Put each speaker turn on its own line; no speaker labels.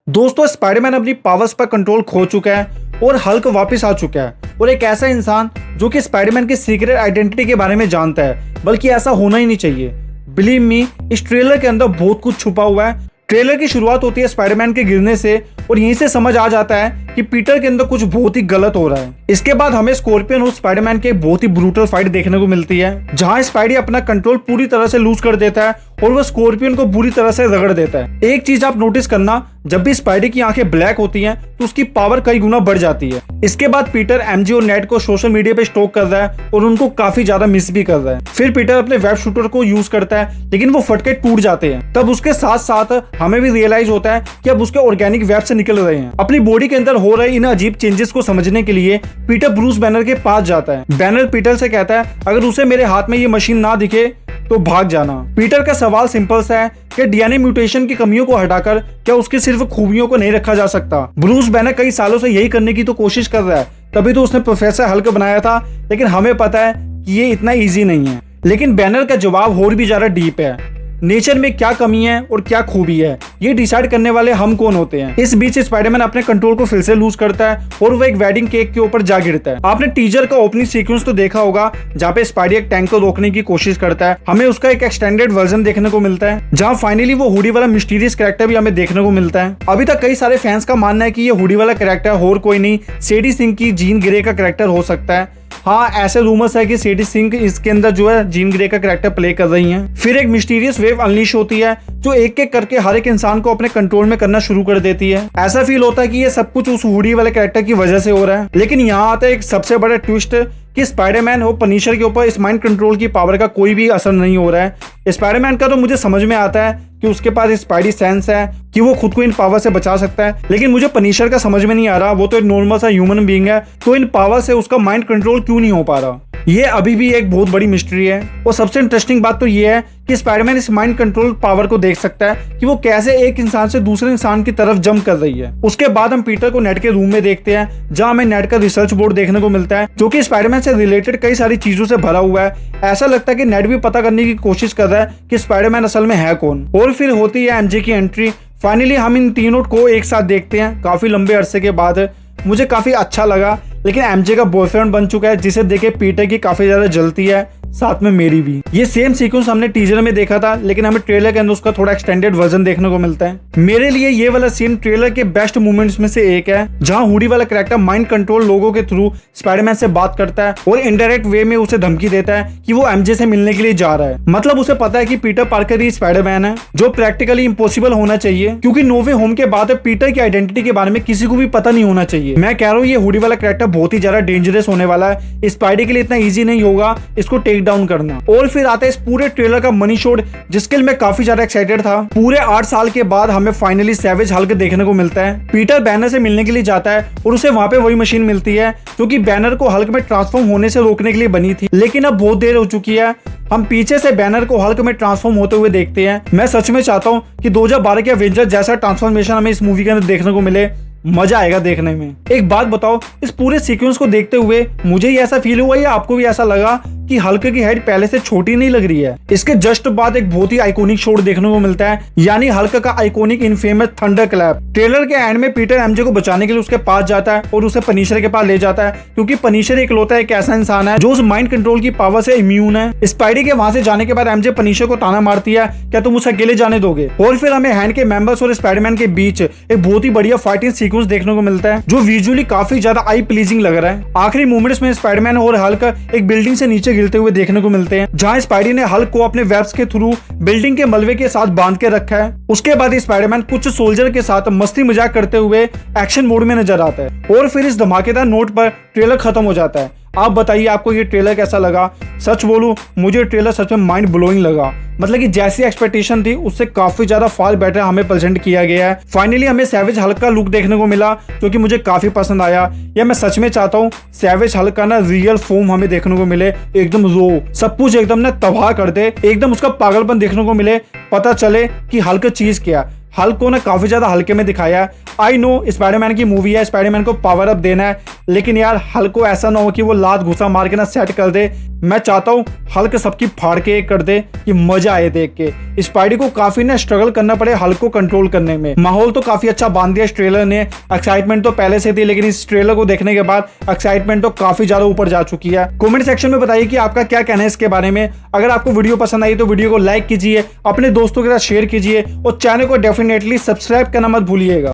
दोस्तों स्पाइडरमैन अपनी पावर्स पर कंट्रोल खो चुका है और हल्क वापस आ चुका है और एक ऐसा इंसान जो कि स्पाइडरमैन की सीक्रेट आइडेंटिटी के बारे में जानता है, बल्कि ऐसा होना ही नहीं चाहिए। बिलीव मी, इस ट्रेलर के अंदर बहुत कुछ छुपा हुआ है। ट्रेलर की शुरुआत होती है स्पाइडरमैन के गिरने से और यहीं से समझ आ जाता है कि पीटर के अंदर कुछ बहुत ही गलत हो रहा है। इसके बाद हमें स्कॉर्पियन और स्पाइडरमैन की एक बहुत ही ब्रूटल फाइट देखने को मिलती है, जहां स्पाइडी अपना कंट्रोल पूरी तरह से लूज कर देता है और वह स्कॉर्पियन को बुरी तरह से रगड़ देता है। एक चीज आप नोटिस करना, जब भी स्पाइडी की आंखें ब्लैक होती हैं तो उसकी पावर कई गुना बढ़ जाती है। इसके बाद पीटर एमजे और नेड को सोशल मीडिया पे स्टॉक कर रहा है और उनको काफी ज्यादा मिस भी कर रहा है। फिर पीटर अपने वेब शूटर को यूज करता है, लेकिन वो फटके टूट जाते हैं। तब उसके साथ साथ हमें भी रियलाइज होता है कि अब उसके ऑर्गेनिक वेब से निकल रहे हैं। अपनी बॉडी के अंदर हो रहे इन अजीब चेंजेस को समझने के लिए पीटर ब्रूस बैनर के पास जाता है। बैनर पीटर से कहता है, अगर उसे मेरे हाथ में ये मशीन ना दिखे तो भाग जाना। पीटर का सवाल सिंपल सा है कि डीएनए म्यूटेशन की कमियों को हटाकर क्या उसकी सिर्फ खूबियों को नहीं रखा जा सकता। ब्रूस बैनर कई सालों से यही करने की तो कोशिश कर रहा है, तभी तो उसने प्रोफेसर हल्क बनाया था, लेकिन हमें पता है कि ये इतना इजी नहीं है। लेकिन बैनर का जवाब और भी ज्यादा डीप है। नेचर में क्या कमी है और क्या खूबी है, ये डिसाइड करने वाले हम कौन होते हैं। इस बीच स्पाइडरमैन अपने कंट्रोल को फिर से लूज करता है और वो एक वेडिंग केक के ऊपर जा गिरता है। आपने टीजर का ओपनिंग सीक्वेंस तो देखा होगा, जहाँ पे स्पाइडी एक टैंक को रोकने की कोशिश करता है। हमें उसका एक एक्सटेंडेड वर्जन देखने को मिलता है, जहाँ फाइनली वो हुडी वाला मिस्टीरियस कैरेक्टर भी हमें देखने को मिलता है। अभी तक कई सारे फैंस का मानना है कि ये हुडी वाला कैरेक्टर और कोई नहीं, सेडी सिंह की जीन ग्रे का कैरेक्टर हो सकता है। हाँ, ऐसे रूमर्स है कि सेडी सिंह इसके अंदर जो है जीन ग्रे का कैरेक्टर प्ले कर रही हैं। फिर एक मिस्टीरियस वेव अनलीश होती है जो एक एक करके हर एक इंसान को अपने कंट्रोल में करना शुरू कर देती है। ऐसा फील होता है कि ये सब कुछ उस हुडी वाले कैरेक्टर की वजह से हो रहा है। लेकिन यहाँ आता है एक सबसे बड़ा ट्विस्ट कि स्पाइडरमैन और पनिशर के ऊपर इस माइंड कंट्रोल की पावर का कोई भी असर नहीं हो रहा है। स्पाइडरमैन का तो मुझे समझ में आता है कि उसके पास स्पाइडी सेंस है कि वो खुद को इन पावर से बचा सकता है, लेकिन मुझे पनिशर का समझ में नहीं आ रहा। वो तो एक नॉर्मल सा ह्यूमन बीइंग है, तो इन पावर से उसका माइंड कंट्रोल क्यों नहीं हो पा रहा। ये अभी भी एक बहुत बड़ी मिस्ट्री है। और सबसे इंटरेस्टिंग बात तो ये है कि स्पाइडरमैन इस माइंड कंट्रोल पावर को देख सकता है कि वो कैसे एक इंसान से दूसरे इंसान की तरफ जंप कर रही है। उसके बाद हम पीटर को नेड के रूम में देखते हैं, जहां हमें नेड का रिसर्च बोर्ड देखने को मिलता है, जो कि स्पाइडरमैन से रिलेटेड कई सारी चीजों से भरा हुआ है। ऐसा लगता है कि नेड भी पता करने की कोशिश कर रहा है कि स्पाइडरमैन असल में है कौन। और फिर होती है एमजे की एंट्री। फाइनली हम इन तीनों को एक साथ देखते हैं काफी लंबे अरसे के बाद। मुझे काफी अच्छा लगा, लेकिन एमजे का बॉयफ्रेंड बन चुका है, जिसे देखे पीटर की काफी ज्यादा जलती है, साथ में मेरी भी। ये सेम सीक्वेंस हमने टीजर में देखा था, लेकिन हमें ट्रेलर के अंदर उसका थोड़ा एक्सटेंडेड वर्जन देखने को मिलता है। मेरे लिए ये वाला सीन ट्रेलर के बेस्ट मोमेंट्स में से एक है, जहां हुडी वाला कैरेक्टर माइंड कंट्रोल लोगों के थ्रू स्पाइडरमैन से बात करता है और इनडायरेक्ट वे में उसे धमकी देता है कि वो एमजे से मिलने के लिए जा रहा है। मतलब उसे पता है कि पीटर पार्कर ही स्पाइडरमैन है, जो प्रैक्टिकली इम्पॉसिबल होना चाहिए, क्योंकि नो वे होम के बाद पीटर की आइडेंटिटी के बारे में किसी को भी पता नहीं होना चाहिए। मैं कह रहा हूँ ये हुडी वाला कैरेक्टर बहुत ही ज्यादा डेंजरस होने वाला है। स्पाइडी के लिए इतना ईजी नहीं होगा इसको टेक डाउन करना। और फिर आता है इस पूरे ट्रेलर का मनी शॉट, जिसके लिए मैं काफी ज्यादा एक्साइटेड था। पूरे 8 साल के बाद हमें फाइनली सैवेज हल्क देखने को मिलता है। पीटर बैनर से मिलने के लिए जाता है और उसे वहां पे वही मशीन मिलती है जो कि बैनर को हल्क में ट्रांसफॉर्म होने से रोकने के लिए बनी थी, लेकिन अब बहुत देर हो चुकी है। हम पीछे से बैनर को हल्क में ट्रांसफॉर्म होते हुए देखते हैं। मैं सच में चाहता हूँ कि 2012 के एवेंजर जैसा ट्रांसफॉर्मेशन हमें इस मूवी के अंदर देखने को मिले। मजा आएगा देखने में। एक बात बताओ, इस पूरे सीक्वेंस को देखते हुए मुझे ही ऐसा फील हुआ या आपको भी ऐसा लगा कि हल्क की हेड पहले से छोटी नहीं लग रही है? इसके जस्ट बाद एक बहुत ही आइकॉनिक शॉट देखने को मिलता है, यानी हल्क का iconic infamous thunder clap. Trailer के एंड में पीटर एमजे को बचाने के लिए उसके पास जाता है और उसे पनिशर के पास ले जाता है, क्योंकि पनिशर इकलौता एक ऐसा इंसान है जो उस माइंड कंट्रोल की पावर से इम्यून है। स्पाइडी के वहां से जाने के बाद एमजे पनिशर को ताना मारती है, क्या तुम उसे अकेले जाने दोगे? और फिर हमें हैंड के मेंबर्स और स्पाइडरमैन के बीच एक बहुत ही बढ़िया फाइटिंग सीक्वेंस देखने को मिलता है, जो विजुअली काफी ज्यादा आई प्लीजिंग लग रहा है। आखिरी मोमेंट्स में स्पाइडरमैन और हल्क एक बिल्डिंग से नीचे गिरते हुए देखने को मिलते हैं, जहां स्पाइडी ने हल्क को अपने वेब्स के थ्रू बिल्डिंग के मलबे के साथ बांध के रखा है। उसके बाद स्पाइडरमैन कुछ सोल्जर के साथ मस्ती मजाक करते हुए एक्शन मोड में नजर आता है और फिर इस धमाकेदार नोट पर ट्रेलर खत्म हो जाता है। आप बताइए आपको ये ट्रेलर कैसा लगा? सच बोलूं, मुझे ट्रेलर सच में माइंड ब्लोइंग लगा। मतलब कि जैसी एक्सपेक्टेशन थी उससे काफी ज्यादा फार बेटर हमें प्रेजेंट किया गया है। फाइनली हमें सैवेज हल्क का लुक देखने को मिला, जो कि मुझे काफी पसंद आया। या मैं सच में चाहता हूँ सैवेज हल्क का ना रियल फॉर्म हमें देखने को मिले, एकदम रो, सब कुछ एकदम ना तबाह कर दे, एकदम उसका पागलपन देखने को मिले, पता चले कि हल्क चीज क्या। हल्क को ना काफी ज्यादा हल्के में दिखाया। आई नो स्पाइडरमैन की मूवी है, स्पाइडरमैन को पावर अप देना है, लेकिन यार हल्क को ऐसा ना हो कि वो लात घुसा मार के ना सेट कर दे मैं चाहता हूँ हल्क सबकी फाड़ के कर दे कि मजा आए देख के। स्पाइडी को काफी ना स्ट्रगल करना पड़े हल्क को कंट्रोल करने में। माहौल तो काफी अच्छा बांध दिया इस ट्रेलर ने। एक्साइटमेंट तो पहले से थी, लेकिन इस ट्रेलर को देखने के बाद एक्साइटमेंट तो काफी ज्यादा ऊपर जा चुकी है। कमेंट सेक्शन में बताइए कि आपका क्या कहना है इसके बारे में। अगर आपको वीडियो पसंद आई तो वीडियो को लाइक कीजिए, अपने दोस्तों के साथ शेयर कीजिए और चैनल को डेफिनेटली सब्सक्राइब करना मत भूलिएगा।